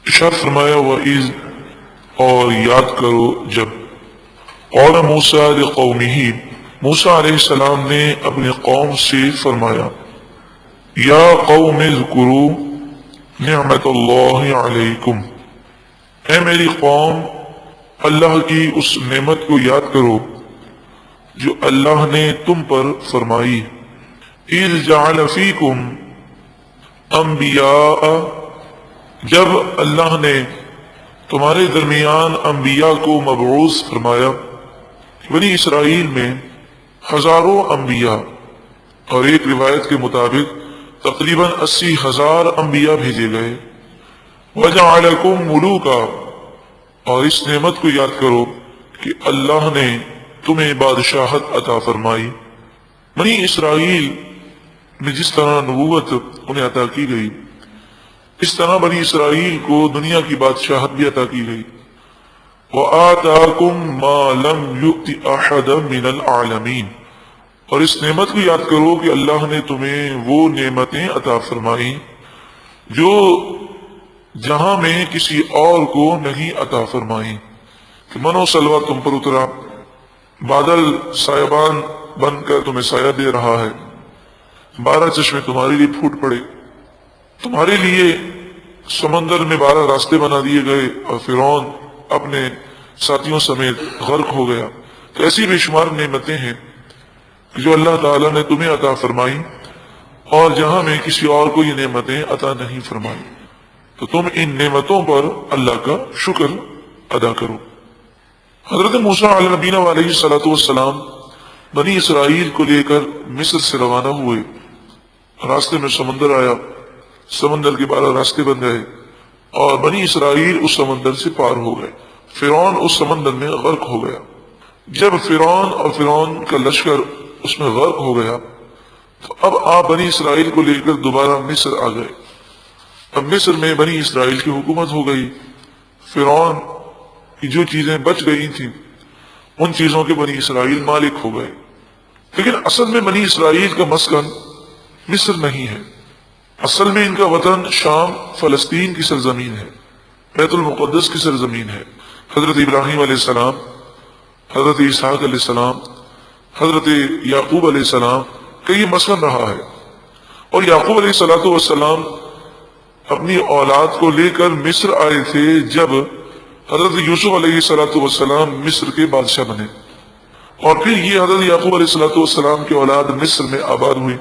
ارشاد فرمایا وَإِذْ اور یاد کرو جب قول موسیٰ لقومہ موسیٰ علیہ السلام نے اپنے قوم سے فرمایا یا قوم اذکروا نعمت اللہ علیکم، اے میری قوم اللہ کی اس نعمت کو یاد کرو جو اللہ نے تم پر فرمائی، اذ جعل فیکم انبیاء، جب اللہ نے تمہارے درمیان انبیاء کو مبعوث فرمایا۔ بنی اسرائیل میں ہزاروں انبیاء اور ایک روایت کے مطابق تقریباً 80,000 انبیاء بھیجے گئے۔ وَجَعَلَكُم مُلُوكًا، اور اس نعمت کو یاد کرو کہ اللہ نے تمہیں بادشاہت عطا فرمائی۔ بنی اسرائیل میں جس طرح نبوت انہیں عطا کی گئی، اس طرح بنی اسرائیل کو دنیا کی بادشاہت بھی عطا کی گئی۔ وَآتَاكُم مَّا لَمْ يُؤْتِ أَحَدًا مِّنَ الْعَالَمِينَ، اور اس نعمت کو یاد کرو کہ اللہ نے تمہیں وہ نعمتیں عطا فرمائیں جو جہاں میں کسی اور کو نہیں عطا فرمائیں، کہ من و سلوہ تم پر اترا، بادل سایبان بن کر تمہیں سایہ دے رہا ہے، 12 چشمے تمہارے لیے پھوٹ پڑے، تمہارے لیے سمندر میں 12 راستے بنا دیے گئے، اور فرعون اپنے ساتھیوں سمیت غرق ہو گیا۔ تو ایسی بے شمار نعمتیں ہیں جو اللہ تعالیٰ نے تمہیں عطا فرمائی اور جہاں میں کسی اور کو یہ نعمتیں عطا نہیں فرمائی، تو تم ان نعمتوں پر اللہ کا شکر ادا کرو۔ حضرت موسیٰ علیہ نبینا علیہ الصلوۃ والسلام بنی اسرائیل کو لے کر مصر سے روانہ ہوئے، راستے میں سمندر آیا، سمندر کے 12 راستے بن گئے اور بنی اسرائیل اس سمندر سے پار ہو گئے، فرعون اس سمندر میں غرق ہو گیا۔ جب فرعون اور فرعون کا لشکر اس میں غرق ہو گیا تو اب آپ بنی اسرائیل کو لے کر دوبارہ مصر آ گئے۔ اب مصر میں بنی اسرائیل کی حکومت ہو گئی، فرعون کی جو چیزیں بچ گئی تھیں ان چیزوں کے بنی اسرائیل مالک ہو گئے، لیکن اصل میں بنی اسرائیل کا مسکن مصر نہیں ہے، اصل میں ان کا وطن شام فلسطین کی سرزمین ہے، بیت المقدس کی سرزمین ہے۔ حضرت ابراہیم علیہ السلام، حضرت اسحاق علیہ السلام، حضرت یعقوب علیہ السلام کا یہ مسکن رہا ہے، اور یعقوب علیہ السلام اپنی اولاد کو لے کر مصر آئے تھے جب حضرت یوسف علیہ السلام مصر کے بادشاہ بنے، اور پھر یہ حضرت یعقوب علیہ السلام کی اولاد مصر میں آباد ہوئی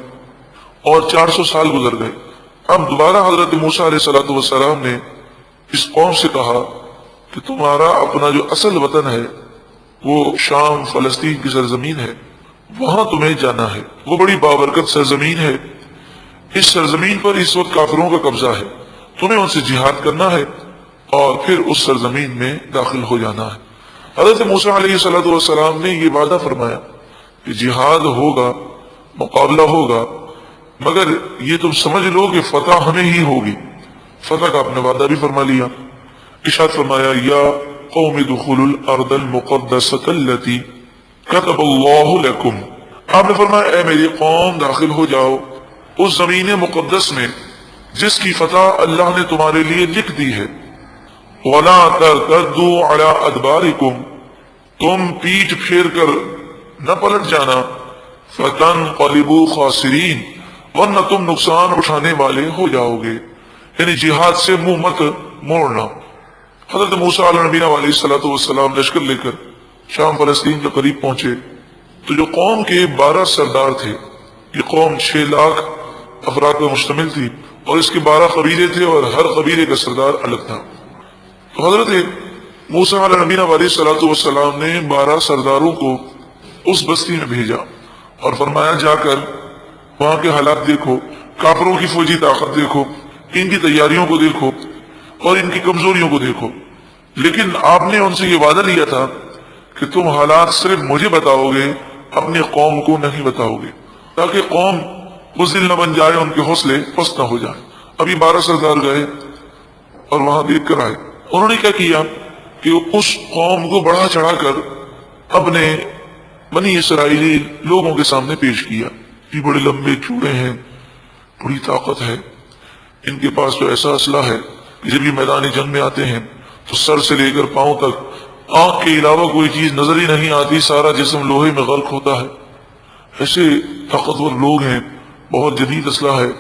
اور 400 سال گزر گئے۔ اب دوبارہ حضرت موسیٰ علیہ السلام نے اس قوم سے کہا کہ تمہارا اپنا جو اصل وطن ہے وہ شام فلسطین کی سرزمین ہے، وہاں تمہیں جانا ہے، وہ بڑی بابرکت سرزمین ہے، اس سرزمین پر اس وقت کافروں کا قبضہ ہے، تمہیں ان سے جہاد کرنا ہے اور پھر اس سرزمین میں داخل ہو جانا ہے۔ حضرت موسیٰ علیہ السلام نے یہ وعدہ فرمایا کہ جہاد ہوگا، مقابلہ ہوگا، مگر یہ تم سمجھ لو کہ فتح ہمیں ہی ہوگی۔ فتح کا اپنے وعدہ بھی فرما لیا، ارشاد فرمایا یا قوم ادخلوا الارض المقدسۃ التي كتب اللہ لکم، آپ نے فرمایا اے میری قوم داخل ہو جاؤ اس زمین مقدس میں جس کی فتح اللہ نے تمہارے لیے لکھ دی ہے۔ وَلَا تَرْتَدُّوا عَلَىٰ أَدْبَارِكُمْ، تم پیٹھ پھیر کر نہ پلٹ جانا، فَتَنْقَلِبُوا خَاسِرِينَ، ورنہ تم نقصان اٹھانے والے ہو جاؤ گے، یعنی جہاد سے منہ مت موڑنا۔ حضرت موسیٰ علیہ نبینا علیہ السلام لشکر لے کر شام فلسطین کے قریب پہنچے تو جو قوم کے 12 سردار تھے، یہ قوم 6 لاکھ افراد پر مشتمل تھی اور اس کے 12 قبیلے تھے اور ہر قبیلے کا سردار الگ تھا۔ تو حضرت موسیٰ علیہ نبینا علیہ السلام نے 12 سرداروں کو اس بستی میں بھیجا اور فرمایا جا کر وہاں کے حالات دیکھو، کافروں کی فوجی طاقت دیکھو، ان کی تیاریوں کو دیکھو اور ان کی کمزوریوں کو دیکھو، لیکن آپ نے ان سے یہ وعدہ لیا تھا کہ تم حالات صرف مجھے بتاؤ گے، اپنی قوم کو نہیں بتاؤ گے، تاکہ قوم بزدل نہ بن جائے، ان کے حوصلے پست نہ ہو جائیں۔ ابھی 12 سردار گئے اور وہاں دیکھ کر آئے، انہوں نے کیا کیا کہ اس قوم کو بڑھا چڑھا کر اپنے بنی اسرائیلی لوگوں کے سامنے پیش کیا، یہ بڑے لمبے چوڑے ہیں، بڑی طاقت ہے، ان کے پاس تو ایسا اسلحہ ہے کہ جب یہ میدان جنگ میں آتے ہیں تو سر سے لے کر پاؤں تک آنکھ کے علاوہ کوئی چیز نظر ہی نہیں آتی، سارا جسم لوہے میں غرق ہوتا ہے۔ ایسے طاقتور لوگ ہیں، بہت جدید اسلحہ ہے،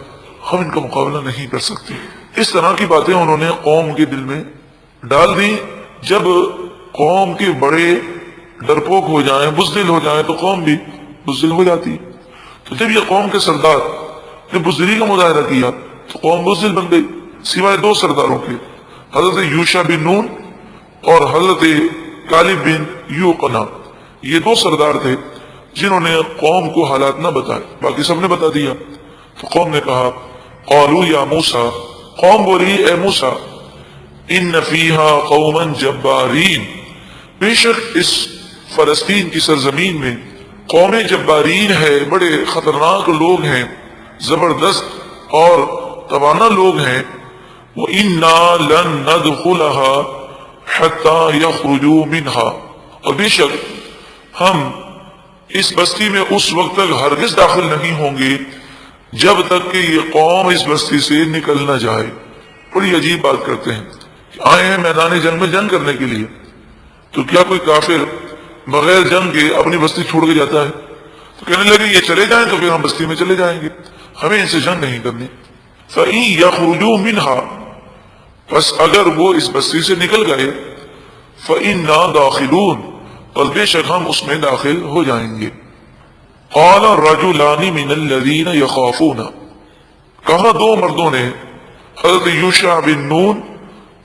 ہم ان کا مقابلہ نہیں کر سکتے۔ اس طرح کی باتیں انہوں نے قوم کے دل میں ڈال دی۔ جب قوم کے بڑے ڈرپوک ہو جائیں، بزدل ہو جائیں، تو قوم بھی بزدل ہو جاتی۔ تو جب یہ قوم کے سردار نے بزدلی کا مظاہرہ کیا تو قوم بزدل بن گئی، سوائے دو سرداروں کے، حضرت یوشع بن نون اور حضرت کالب بن یوقنا۔ یہ دو سردار تھے جنہوں نے قوم کو حالات نہ بتائے، باقی سب نے بتا دیا۔ تو قوم نے کہا قالوا یا موسیٰ، قوم بولی اے موسیٰ، ان فیہا قوما جبارین، بے شک اس فلسطین کی سرزمین میں قوم جبارین ہے، بڑے خطرناک لوگ ہیں، زبردست اور توانا لوگ ہیں۔ وَإِنَّا لَن نَدْخُلَهَا حَتَّى يَخْرُجُوا مِنْهَا، اور بے شک ہم اس بستی میں اس وقت تک ہرگز داخل نہیں ہوں گے جب تک کہ یہ قوم اس بستی سے نکل نہ جائے۔ بڑی عجیب بات کرتے ہیں کہ آئے ہیں میدان جنگ میں جنگ کرنے کے لیے، تو کیا کوئی کافر بغیر جنگ کے اپنی بستی چھوڑ کے جاتا ہے؟ تو کہنے لگے یہ چلے جائیں تو پھر ہم بستی میں چلے جائیں گے، ہمیں ان سے جنگ نہیں کرنی۔ فَإِن يَخْرُجُوا مِنْهَا، بس اگر وہ اس بستی سے نکل گئے، فَإِنَّا دَاخِلُونَ، اور بے شک ہم اس میں داخل ہو جائیں گے۔ قَالَ الرَّجُلَانِ مِنَ الَّذِينَ يَخَافُونَ، کہا دو مردوں نے، حضرت یوشع بن نون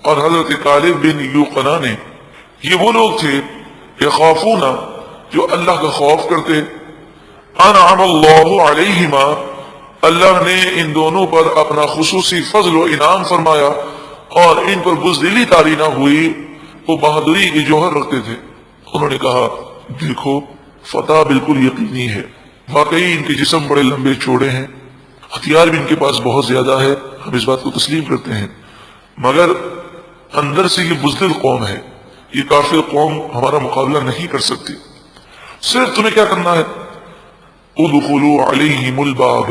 اور حضرت کالب بن یوقنا نے، یہ وہ لوگ تھے یخافون جو اللہ کا خوف کرتے، انعم اللہ علیہما، اللہ نے ان دونوں پر اپنا خصوصی فضل و انعام فرمایا اور ان پر بزدلی طاری نہ ہوئی، وہ بہادری کی جوہر رکھتے تھے۔ انہوں نے کہا دیکھو فتح بالکل یقینی ہے، واقعی ان کے جسم بڑے لمبے چوڑے ہیں، ہتھیار بھی ان کے پاس بہت زیادہ ہے، ہم اس بات کو تسلیم کرتے ہیں، مگر اندر سے یہ بزدل قوم ہے، یہ کافر قوم ہمارا مقابلہ نہیں کر سکتی۔ صرف تمہیں کیا کرنا ہے، ادخلوا علیہم الباب،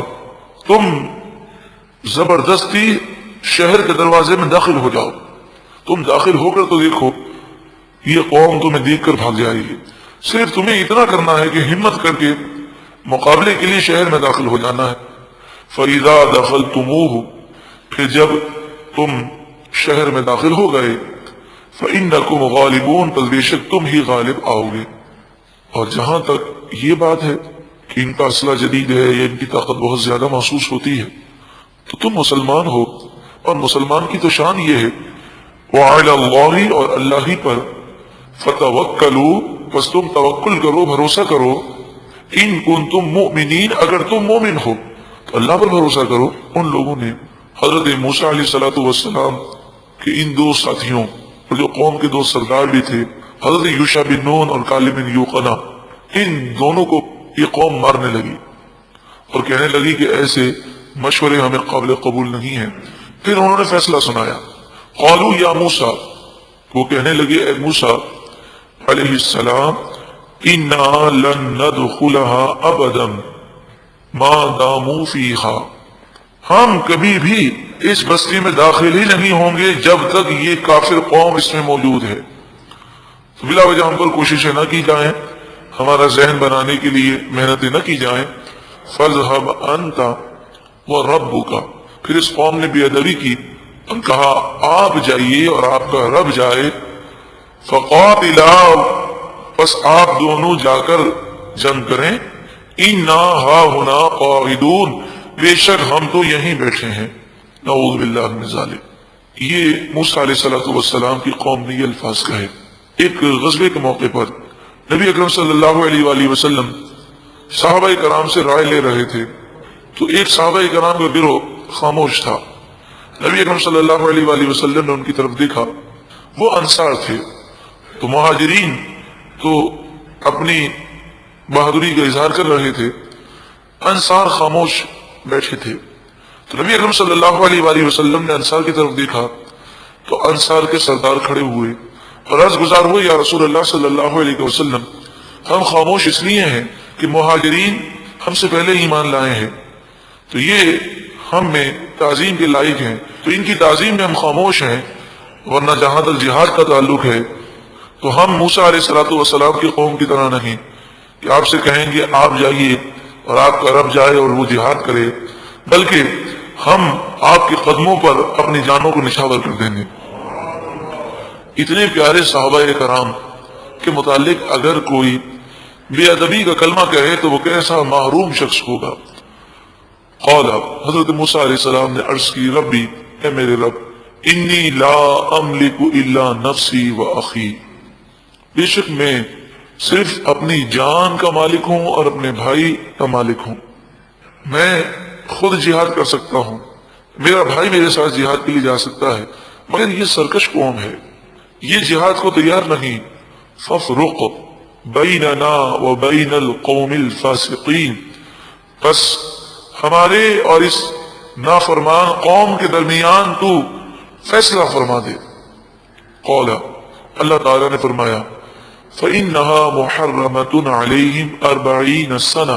تم زبردستی شہر کے دروازے میں داخل ہو جاؤ، تم داخل ہو کر تو دیکھو یہ قوم تمہیں دیکھ کر بھاگ جائے گی، صرف تمہیں اتنا کرنا ہے کہ ہمت کر کے مقابلے کے لیے شہر میں داخل ہو جانا ہے۔ فَإِذَا دَخَلْتُمُوهُ، پھر جب تم شہر میں داخل ہو گئے، فَإِنَّكُمْ غَالِبُونَ، پس بے شک تم ہی غالب آؤ گے۔ اور جہاں تک یہ بات ہے کہ ان کا اسلحہ جدید ہے یا ان کی طاقت بہت زیادہ محسوس ہوتی ہے، تو تم مسلمان ہو، اور مسلمان کی تو شان یہ ہے وَعَلَى اللَّهِ، اور اللہ ہی پر، فَتَوَكَّلُوا، پس تم توکل کرو، بھروسہ کرو، ان کنتم مؤمنین، اگر تم مومن ہو تو اللہ پر بھروسہ کرو۔ ان لوگوں نے حضرت موسیٰ علیہ السلام کے ان دو ساتھیوں اور جو قوم کے دو سردار بھی تھے، حضرت یوشع بن نون اور کالب بن یوقنا، ان دونوں کو یہ قوم مارنے لگی اور کہنے لگی کہ ایسے مشورے ہمیں قابل قبول نہیں ہیں۔ پھر انہوں نے فیصلہ سنایا، قالوا یا موسیٰ، وہ کہنے لگے اے موسیٰ علیہ السلام، انا لن ندخلها ابدا ما داموا فیہا، ہم کبھی بھی اس بستی میں داخل ہی نہیں ہوں گے جب تک یہ کافر قوم اس میں موجود ہے۔ تو بلا وجہ ہم پر کوششیں نہ کی جائیں، ہمارا ذہن بنانے کے لیے محنتیں نہ کی جائیں۔ فَاذْهَبْ أَنْتَ وَرَبُّكَ، پھر اس قوم نے بے ادبی کی، کہا آپ جائیے اور آپ کا رب جائے، فَقَاتِلَا، پس آپ دونوں جا کر جنگ کریں، اِنَّا هَاهُنَا قَاعِدُونَ، بے شک ہم تو یہیں بیٹھے ہیں۔ نعوذ باللہ من ذالک۔ یہ موسیٰ علیہ السلام کی قوم نے یہ الفاظ کہے۔ ایک غزوے کے موقع پر نبی اکرم صلی اللہ علیہ وآلہ وسلم صحابہ کرام سے رائے لے رہے تھے، تو ایک صحابہ کرام کا گروہ خاموش تھا۔ نبی اکرم صلی اللہ علیہ وآلہ وسلم نے ان کی طرف دیکھا، وہ انصار تھے، تو مہاجرین تو اپنی بہادری کا اظہار کر رہے تھے، انصار خاموش بیٹھے تھے۔ تو نبی اکرم صلی اللہ علیہ وآلہ وسلم نے انصار کی طرف دیکھا تو انصار کے سردار کھڑے ہوئے اور عرض گزار ہوئے، یا رسول اللہ صلی اللہ علیہ وسلم، ہم خاموش اس لیے ہیں کہ مہاجرین ہم سے پہلے ایمان لائے ہیں، تو یہ ہم میں تعظیم کے لائق ہیں، تو ان کی تعظیم میں ہم خاموش ہیں، ورنہ جہاں تک جہاد کا تعلق ہے تو ہم موسیٰ علیہ الصلوۃ والسلام کی قوم کی طرح نہیں کہ آپ سے کہیں گے آپ جائیے اور آپ کا رب جائے اور وہ جہاد کرے، بلکہ ہم آپ کے قدموں پر اپنی جانوں کو نچھاور کر دیں گے۔ اتنے پیارے صحابہ کرام کے متعلق اگر کوئی بے ادبی کا کلمہ کہے تو وہ کیسا محروم شخص ہوگا۔ قال، حضرت موسیٰ علیہ السلام نے عرض کی، ربی، اے میرے رب، انی لا املک الا نفسی و اخی، بے شک میں صرف اپنی جان کا مالک ہوں اور اپنے بھائی کا مالک ہوں، میں خود جہاد کر سکتا ہوں، میرا بھائی میرے ساتھ جہاد کے لیے جا سکتا ہے، مگر یہ سرکش قوم ہے، یہ جہاد کو تیار نہیں۔ فافرق بیننا و بین القوم الفاسقین، بس ہمارے اور اس نافرمان قوم کے درمیان تو فیصلہ فرما دے۔ قال، اللہ تعالیٰ نے فرمایا، فإنها محرمة عليهم 40 سنة،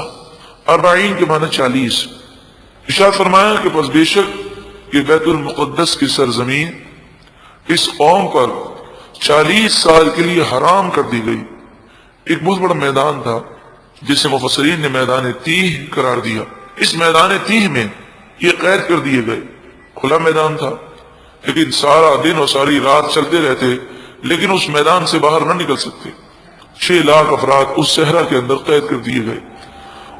40 کے معنی 40۔ ارشاد فرمایا کہ پس بے شک یہ بیت المقدس کی سرزمین اس قوم پر 40 سال کے لیے حرام کر دی گئی۔ ایک بہت بڑا میدان تھا جسے مفسرین نے میدان تیہ قرار دیا۔ اس میدان تیہ میں یہ قید کر دیے گئے، کھلا میدان تھا لیکن سارا دن اور ساری رات چلتے رہتے، لیکن اس میدان سے باہر نہ نکل سکتے۔ 6 لاکھ افراد اس صحرا کے اندر قید کر دیے گئے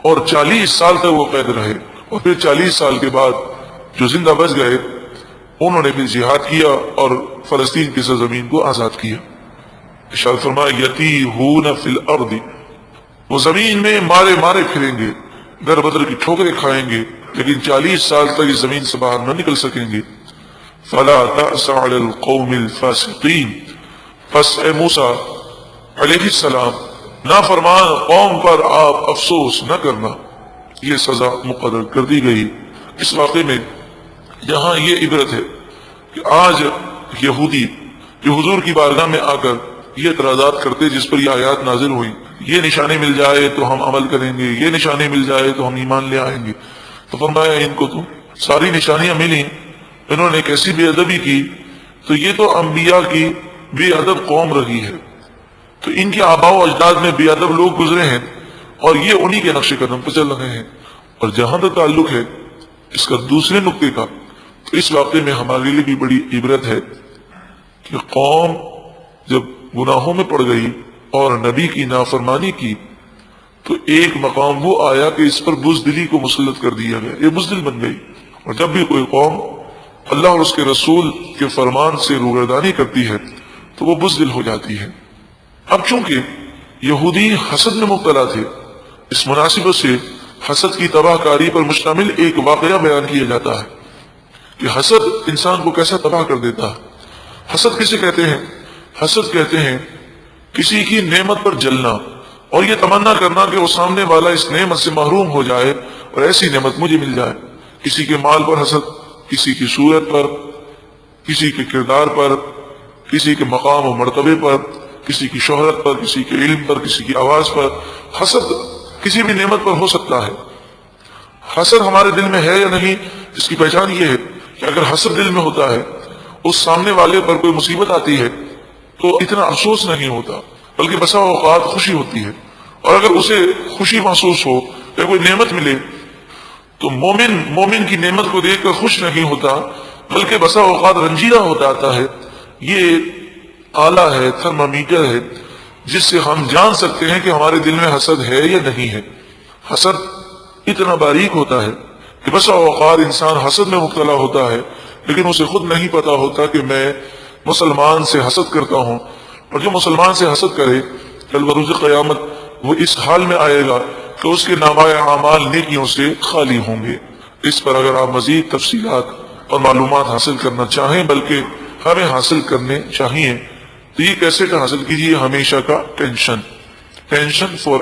اور 40 سال تک وہ قید رہے، اور پھر 40 سال کے بعد جو زندہ بچ گئے انہوں نے بھی جہاد کیا اور فلسطین کی سرزمین کو آزاد کیا۔ ارشاد فرمایا، یتیہون فی الارض، وہ زمین میں مارے مارے پھریں گے، در بدر کی ٹھوکریں کھائیں گے، لیکن 40 سال تک اس زمین سے باہر نہ نکل سکیں گے۔ فلا تأس علی القوم الفاسقین، پس اے موسیٰ علیہ السلام نافرمان قوم پر آپ افسوس نہ کرنا، یہ سزا مقرر کر دی گئی۔ اس واقعے میں یہاں یہ عبرت ہے کہ آج یہودی جو حضور کی بارگاہ میں آ کر یہ اعتراضات کرتے جس پر یہ آیات نازل ہوئی، یہ نشانی مل جائے تو ہم عمل کریں گے، یہ نشانی مل جائے تو ہم ایمان لے آئیں گے، تو فرمایا ان کو تو ساری نشانیاں ملی، انہوں نے کیسی بے ادبی کی، تو یہ تو انبیاء کی بے ادب قوم رہی ہے، تو ان کے آباء و اجداد میں بے ادب لوگ گزرے ہیں اور یہ انہی کے نقش قدم پر چل رہے ہیں۔ اور جہاں تک تعلق ہے اس کا دوسرے نقطے کا، تو اس واقعے میں ہمارے لیے بھی بڑی عبرت ہے کہ قوم جب گناہوں میں پڑ گئی اور نبی کی نافرمانی کی تو ایک مقام وہ آیا کہ اس پر بزدلی کو مسلط کر دیا گیا، یہ بزدل بن گئی۔ اور جب بھی کوئی قوم اللہ اور اس کے رسول کے فرمان سے روگردانی کرتی ہے تو وہ بزدل ہو جاتی ہے۔ اب چونکہ یہودی حسد میں مبتلا تھے، اس مناسبت سے حسد کی تباہ کاری پر مشتمل ایک واقعہ بیان کیا جاتا ہے کہ حسد انسان کو کیسا تباہ کر دیتا ہے۔ حسد کسے کہتے ہیں؟ حسد کہتے ہیں کسی کی نعمت پر جلنا اور یہ تمنا کرنا کہ وہ سامنے والا اس نعمت سے محروم ہو جائے اور ایسی نعمت مجھے مل جائے۔ کسی کے مال پر حسد، کسی کی صورت پر، کسی کے کردار پر، کسی کے مقام و مرتبے پر، کسی کی شہرت پر، کسی کے علم پر، کسی کی آواز پر۔ حسد کسی بھی نعمت پر ہو سکتا ہے۔ حسد ہمارے دل میں ہے یا نہیں، اس کی پہچان یہ ہے کہ اگر حسد دل میں ہوتا ہے، اس سامنے والے پر کوئی مصیبت آتی ہے تو اتنا افسوس نہیں ہوتا، بلکہ بسا اوقات خوشی ہوتی ہے۔ اور اگر اسے خوشی محسوس ہو یا کوئی نعمت ملے تو مومن کی نعمت کو دیکھ کر خوش نہیں ہوتا، بلکہ بسا اوقات رنجیدہ ہوتا آتا ہے۔ یہ آلہ ہے، تھرمامیٹر ہے، جس سے ہم جان سکتے ہیں کہ ہمارے دل میں حسد ہے یا نہیں ہے۔ حسد اتنا باریک ہوتا ہے کہ بسا اوقات انسان حسد میں مبتلا ہوتا ہے لیکن اسے خود نہیں پتا ہوتا کہ میں مسلمان سے حسد کرتا ہوں، اور جو مسلمان سے حسد کرے کل بروز قیامت وہ اس حال میں آئے گا کہ اس کے نامہ اعمال نیکیوں سے خالی ہوں گے۔ اس پر اگر آپ مزید تفصیلات اور معلومات حاصل کرنا چاہیں، بلکہ ہمیں حاصل کرنے چاہیے، تو یہ کیسے حاصل کیجیے، ہمیشہ کا ٹینشن فور